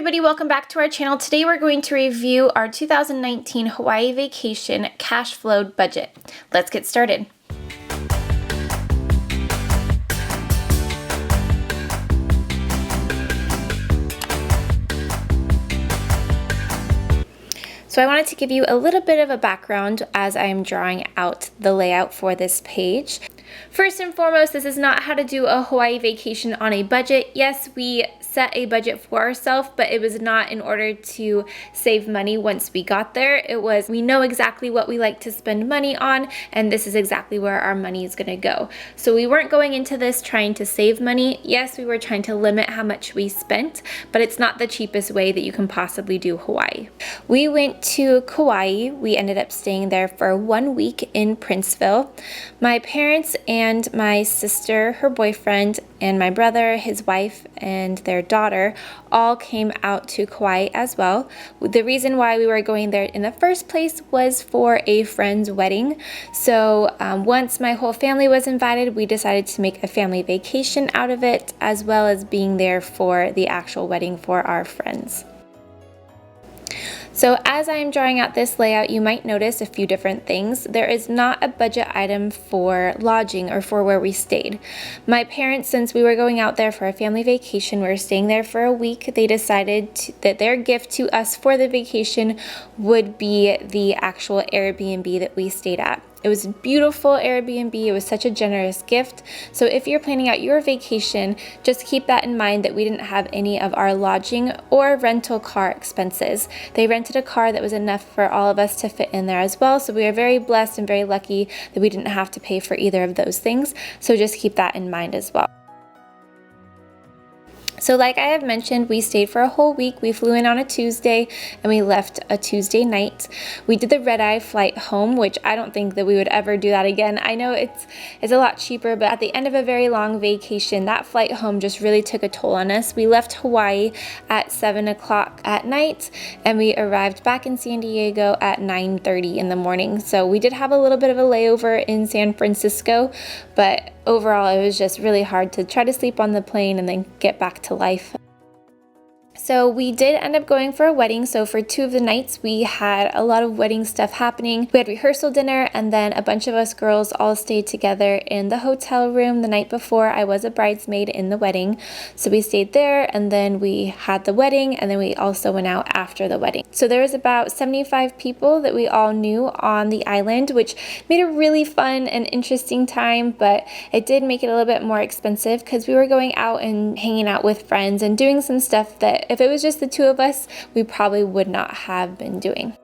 everybody, welcome back to our channel. Today we're going to review our 2019 Hawaii vacation cash flow budget. Let's get started. So I wanted to give you a little bit of a background as I am drawing out the layout for this page. First and foremost, this is not how to do a Hawaii vacation on a budget. Yes, we set a budget for ourselves, but it was not in order to save money once we got there. It was, we know exactly what we like to spend money on, and this is exactly where our money is going to go. So we weren't going into this trying to save money. Yes, we were trying to limit how much we spent, but it's not the cheapest way that you can possibly do Hawaii. We went to Kauai. We ended up staying there for 1 week in Princeville. My parents and my sister, her boyfriend, and my brother, his wife, and their daughter all came out to Kauai as well. The reason why we were going there in the first place was for a friend's wedding. So once my whole family was invited, we decided to make a family vacation out of it, as well as being there for the actual wedding for our friends. So as I am drawing out this layout, you might notice a few different things. There is not a budget item for lodging or for where we stayed. My parents, since we were going out there for a family vacation, we were staying there for a week, they decided that their gift to us for the vacation would be the actual Airbnb that we stayed at. It was a beautiful Airbnb. It was such a generous gift. So if you're planning out your vacation, just keep that in mind that we didn't have any of our lodging or rental car expenses. They rented a car that was enough for all of us to fit in there as well. So we are very blessed and very lucky that we didn't have to pay for either of those things. So just keep that in mind as well. So like I have mentioned, we stayed for a whole week. We flew in on a Tuesday and we left a Tuesday night. We did the red-eye flight home, which I don't think that we would ever do that again. I know it's a lot cheaper, but at the end of a very long vacation, that flight home just really took a toll on us. We left Hawaii at 7 o'clock at night and we arrived back in San Diego at 9:30 in the morning. So we did have a little bit of a layover in San Francisco, but overall, it was just really hard to try to sleep on the plane and then get back to life. So we did end up going for a wedding. So for 2 of the nights, we had a lot of wedding stuff happening. We had rehearsal dinner, and then a bunch of us girls all stayed together in the hotel room the night before. I was a bridesmaid in the wedding. So we stayed there, and then we had the wedding, and then we also went out after the wedding. So there was about 75 people that we all knew on the island, which made a really fun and interesting time, but it did make it a little bit more expensive because we were going out and hanging out with friends and doing some stuff that if it was just the 2 of us, we probably would not have been doing.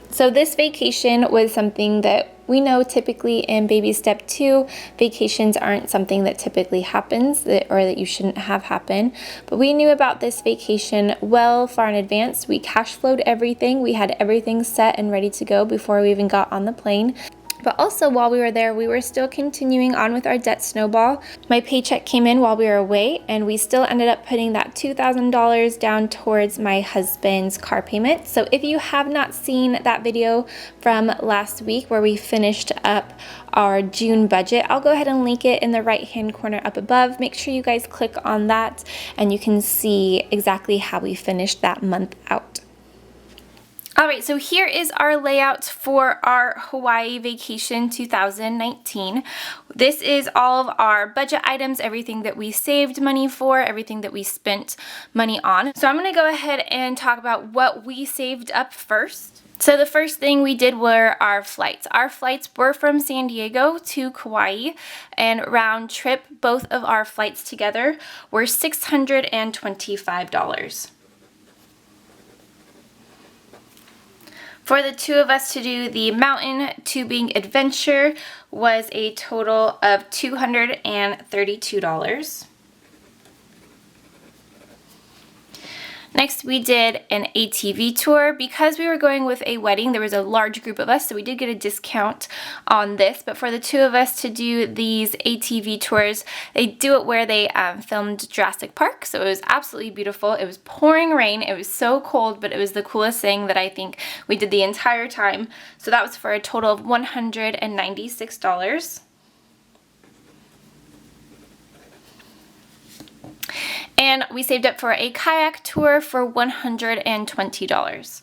So this vacation was something that we know typically in baby step 2, vacations aren't something that typically happens or that you shouldn't have happen. But we knew about this vacation well far in advance. We cash flowed everything. We had everything set and ready to go before we even got on the plane. But also while we were there, we were still continuing on with our debt snowball. My paycheck came in while we were away, and we still ended up putting that $2,000 down towards my husband's car payment. So if you have not seen that video from last week where we finished up our June budget, I'll go ahead and link it in the right-hand corner up above. Make sure you guys click on that and you can see exactly how we finished that month out. Alright, so here is our layout for our Hawaii vacation 2019. This is all of our budget items, everything that we saved money for, everything that we spent money on. So I'm going to go ahead and talk about what we saved up first. So the first thing we did were our flights. Our flights were from San Diego to Kauai, and round trip, both of our flights together were $625. For the 2 of us to do the mountain tubing adventure was a total of $232. Next, we did an ATV tour. Because we were going with a wedding, there was a large group of us, so we did get a discount on this. But for the 2 of us to do these ATV tours, they do it where they filmed Jurassic Park, so it was absolutely beautiful. It was pouring rain. It was so cold, but it was the coolest thing that I think we did the entire time. So that was for a total of $196. And we saved up for a kayak tour for $120.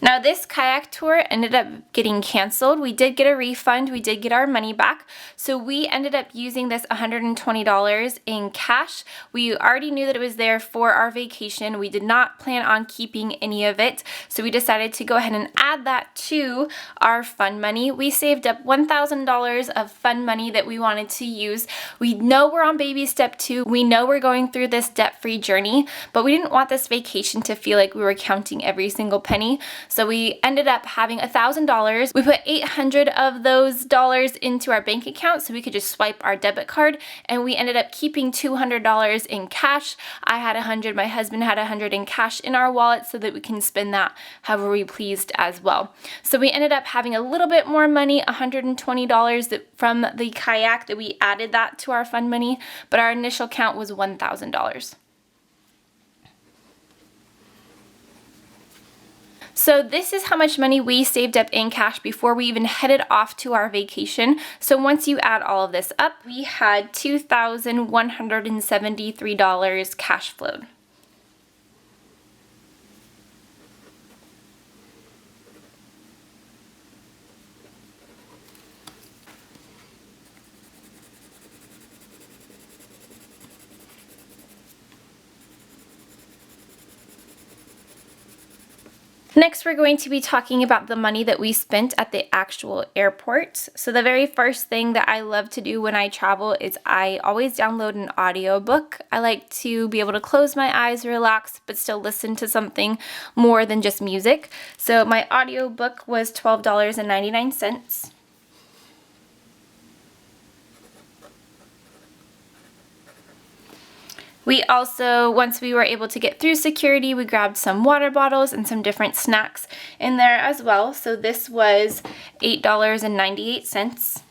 Now this kayak tour ended up getting canceled. We did get a refund, we did get our money back, so we ended up using this $120 in cash. We already knew that it was there for our vacation. We did not plan on keeping any of it, so we decided to go ahead and add that to our fund money. We saved up $1,000 of fund money that we wanted to use. We know we're on baby step 2. We know we're going through this debt-free journey, but we didn't want this vacation to feel like we were counting every single penny. So we ended up having $1,000. We put 800 of those dollars into our bank account so we could just swipe our debit card, and we ended up keeping $200 in cash. I had 100, my husband had 100 in cash in our wallet so that we can spend that however we pleased as well. So we ended up having a little bit more money, $120 from the kayak, that we added that to our fund money, but our initial count was $1,000. So this is how much money we saved up in cash before we even headed off to our vacation. So once you add all of this up, we had $2,173 cash flowed. Next, we're going to be talking about the money that we spent at the actual airport. So the very first thing that I love to do when I travel is I always download an audiobook. I like to be able to close my eyes, relax, but still listen to something more than just music. So my audiobook was $12.99. We also, once we were able to get through security, we grabbed some water bottles and some different snacks in there as well. So this was $8.98.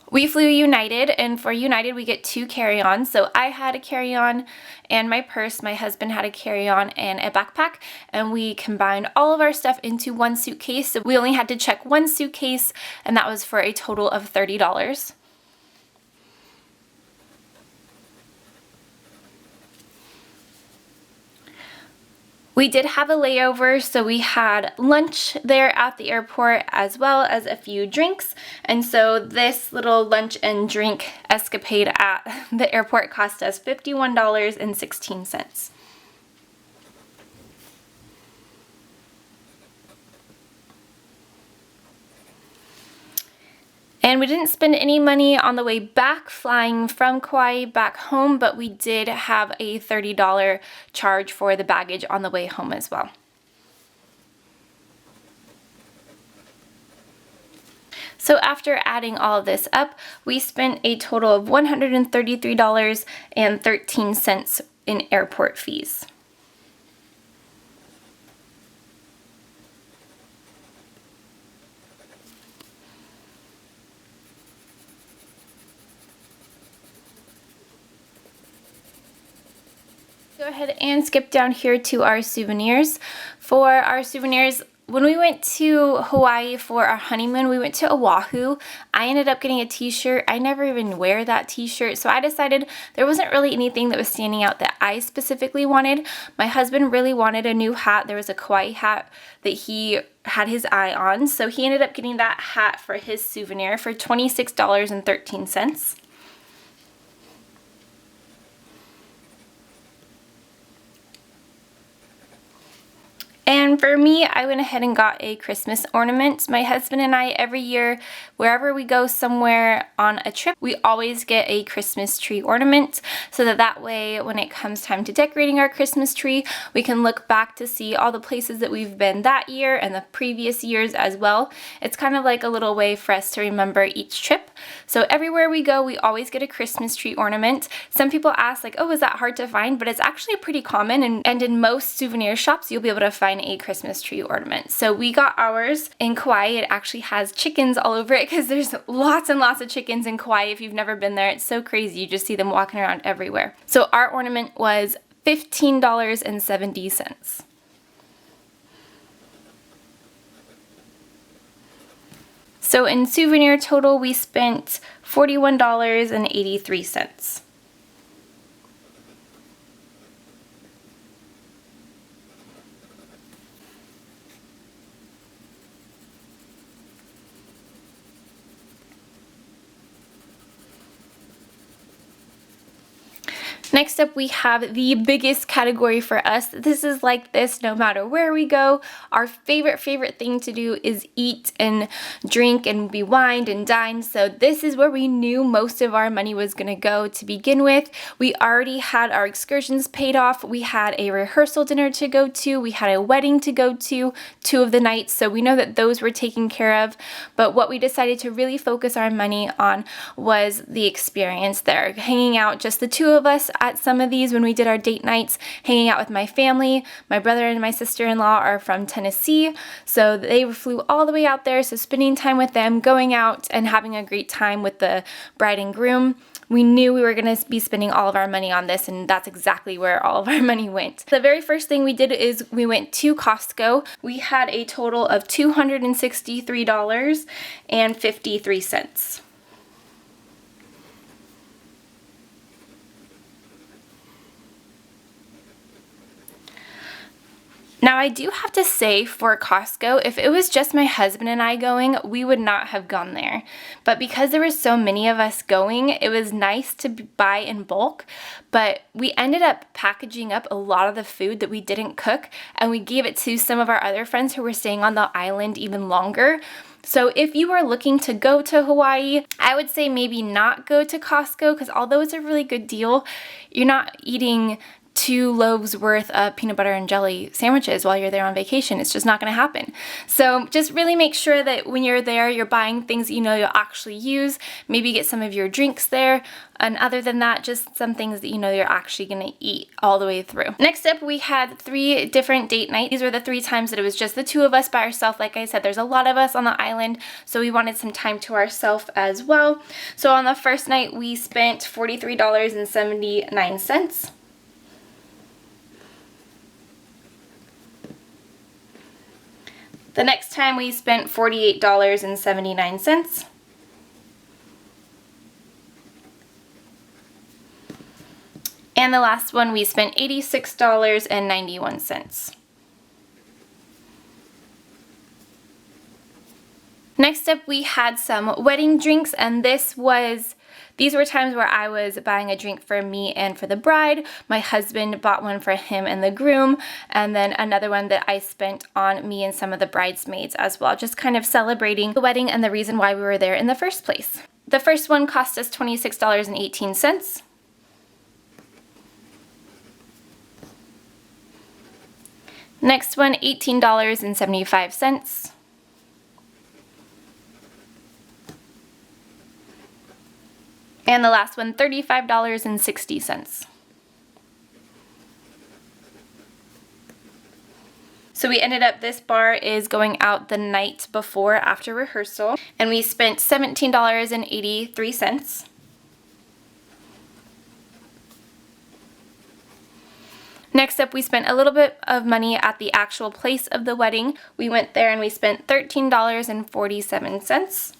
We flew United, and for United we get 2 carry-ons. So I had a carry-on and my purse, my husband had a carry-on and a backpack, and we combined all of our stuff into one suitcase. So we only had to check one suitcase, and that was for a total of $30. We did have a layover, so we had lunch there at the airport as well as a few drinks. And so this little lunch and drink escapade at the airport cost us $51.16. And we didn't spend any money on the way back flying from Kauai back home, but we did have a $30 charge for the baggage on the way home as well. So after adding all of this up, we spent a total of $133.13 in airport fees. Go ahead and skip down here to our souvenirs. For our souvenirs, when we went to Hawaii for our honeymoon, we went to Oahu. I ended up getting a t-shirt. I never even wear that t-shirt, so I decided there wasn't really anything that was standing out that I specifically wanted. My husband really wanted a new hat. There was a Kauai hat that he had his eye on, so he ended up getting that hat for his souvenir for $26.13. And for me, I went ahead and got a Christmas ornament. My husband and I, every year, wherever we go somewhere on a trip, we always get a Christmas tree ornament, so that way when it comes time to decorating our Christmas tree, we can look back to see all the places that we've been that year and the previous years as well. It's kind of like a little way for us to remember each trip. So everywhere we go, we always get a Christmas tree ornament. Some people ask like, oh, is that hard to find? But it's actually pretty common, and in most souvenir shops, you'll be able to find a Christmas tree ornament. So we got ours in Kauai. It actually has chickens all over it because there's lots and lots of chickens in Kauai. If you've never been there, it's so crazy. You just see them walking around everywhere. So our ornament was $15.70. So in Souvenir total, we spent $41.83. Next up, we have the biggest category for us. This is like this no matter where we go. Our favorite thing to do is eat and drink and be wined and dine. So this is where we knew most of our money was going to go to begin with. We already had our excursions paid off. We had a rehearsal dinner to go to. We had a wedding to go to 2 of the nights. So we know that those were taken care of. But what we decided to really focus our money on was the experience there. Hanging out, just the 2 of us at some of these when we did our date nights, hanging out with my family. My brother and my sister-in-law are from Tennessee, so they flew all the way out there, so spending time with them, going out and having a great time with the bride and groom. We knew we were going to be spending all of our money on this, and that's exactly where all of our money went. The very first thing we did is we went to Costco. We had a total of $263.53. Now, I do have to say for Costco, if it was just my husband and I going, we would not have gone there. But because there were so many of us going, it was nice to buy in bulk. But we ended up packaging up a lot of the food that we didn't cook, and we gave it to some of our other friends who were staying on the island even longer. So if you are looking to go to Hawaii, I would say maybe not go to Costco, because although it's a really good deal, you're not eating 2 loaves worth of peanut butter and jelly sandwiches while you're there on vacation. It's just not going to happen. So just really make sure that when you're there, you're buying things that you know you'll actually use. Maybe get some of your drinks there. And other than that, just some things that you know you're actually going to eat all the way through. Next up, we had 3 different date nights. These were the 3 times that it was just the 2 of us by ourselves. Like I said, there's a lot of us on the island, so we wanted some time to ourselves as well. So on the first night, we spent $43.79. The next time we spent $48.79. And the last one we spent $86.91. Next up, we had some wedding drinks, and these were times where I was buying a drink for me and for the bride. My husband bought one for him and the groom, and then another one that I spent on me and some of the bridesmaids as well, just kind of celebrating the wedding and the reason why we were there in the first place. The first one cost us $26.18. Next one, $18.75. And the last one, $35.60. So we ended up, this bar is going out the night before after rehearsal, and we spent $17.83. Next up, we spent a little bit of money at the actual place of the wedding. We went there and we spent $13.47.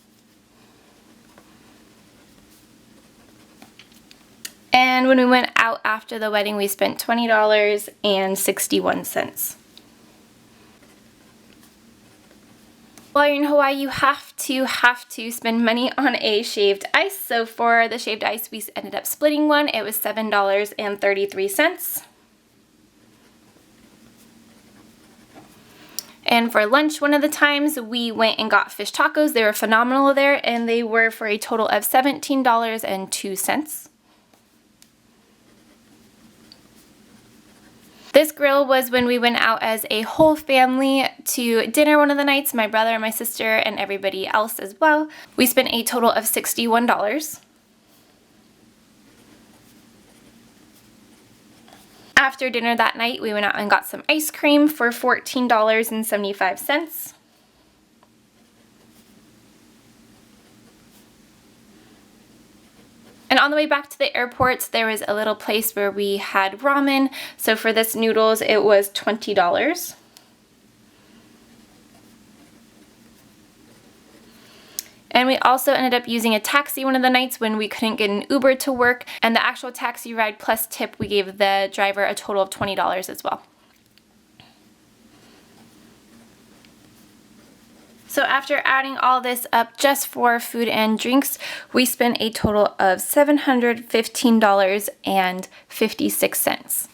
And when we went out after the wedding, we spent $20.61. While you're in Hawaii, you have to spend money on a shaved ice. So for the shaved ice, we ended up splitting one. It was $7.33. And for lunch, one of the times, we went and got fish tacos. They were phenomenal there, and they were for a total of $17.02. This grill was when we went out as a whole family to dinner one of the nights, my brother, my sister, and everybody else as well. We spent a total of $61. After dinner that night, we went out and got some ice cream for $14.75. And on the way back to the airport, there was a little place where we had ramen. So for this noodles, it was $20. And we also ended up using a taxi one of the nights when we couldn't get an Uber to work, and the actual taxi ride plus tip, we gave the driver a total of $20 as well. So after adding all this up just for food and drinks, we spent a total of $715.56.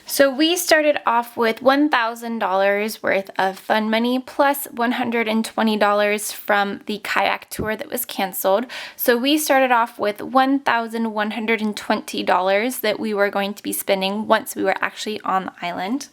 So we started off with $1,000 worth of fun money plus $120 from the kayak tour that was canceled. So we started off with $1,120 that we were going to be spending once we were actually on the island.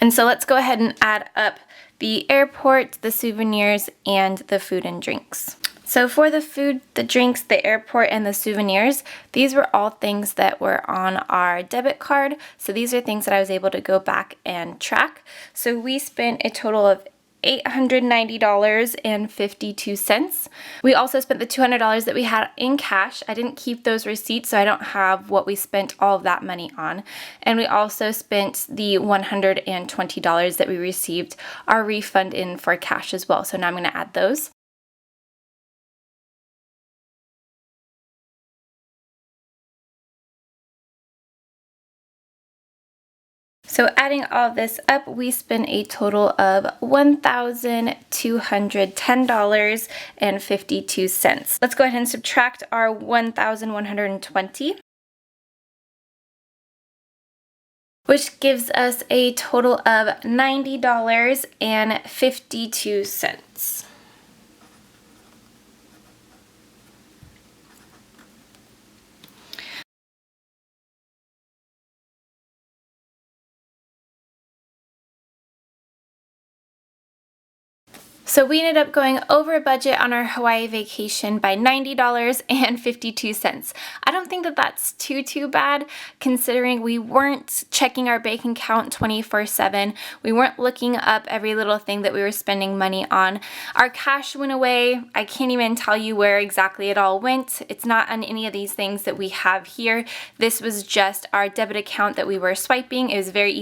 And so let's go ahead and add up the airport, the souvenirs, and the food and drinks. So for the food, the drinks, the airport, and the souvenirs, these were all things that were on our debit card. So these are things that I was able to go back and track. So we spent a total of $890.52. We also spent the $200 that we had in cash. I didn't keep those receipts, so I don't have what we spent all of that money on. And we also spent the $120 that we received our refund in for cash as well. So now I'm going to add those. So adding all of this up, we spent a total of $1,210.52. Let's go ahead and subtract our $1,120, which gives us a total of $90.52. So we ended up going over budget on our Hawaii vacation by $90.52. I don't think that that's too bad, considering we weren't checking our bank account 24/7. We weren't looking up every little thing that we were spending money on. Our cash went away. I can't even tell you where exactly it all went. It's not on any of these things that we have here. This was just our debit account that we were swiping. It was very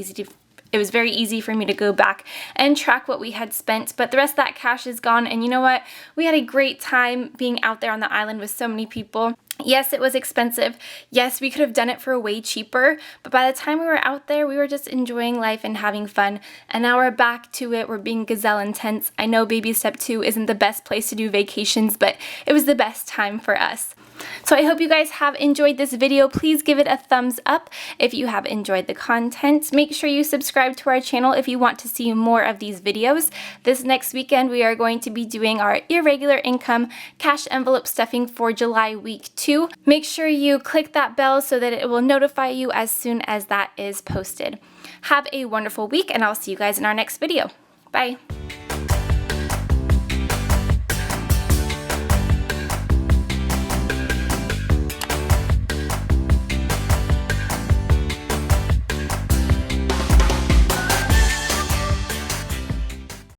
easy for me to go back and track what we had spent, but the rest of that cash is gone. And you know what? We had a great time being out there on the island with so many people. Yes, it was expensive. Yes, we could have done it for way cheaper, but by the time we were out there, we were just enjoying life and having fun. And now we're back to it. We're being gazelle intense. I know baby step 2 isn't the best place to do vacations, but it was the best time for us. So I hope you guys have enjoyed this video. Please give it a thumbs up if you have enjoyed the content. Make sure you subscribe to our channel if you want to see more of these videos. This next weekend, we are going to be doing our irregular income cash envelope stuffing for July week 2. Make sure you click that bell so that it will notify you as soon as that is posted. Have a wonderful week, and I'll see you guys in our next video. Bye.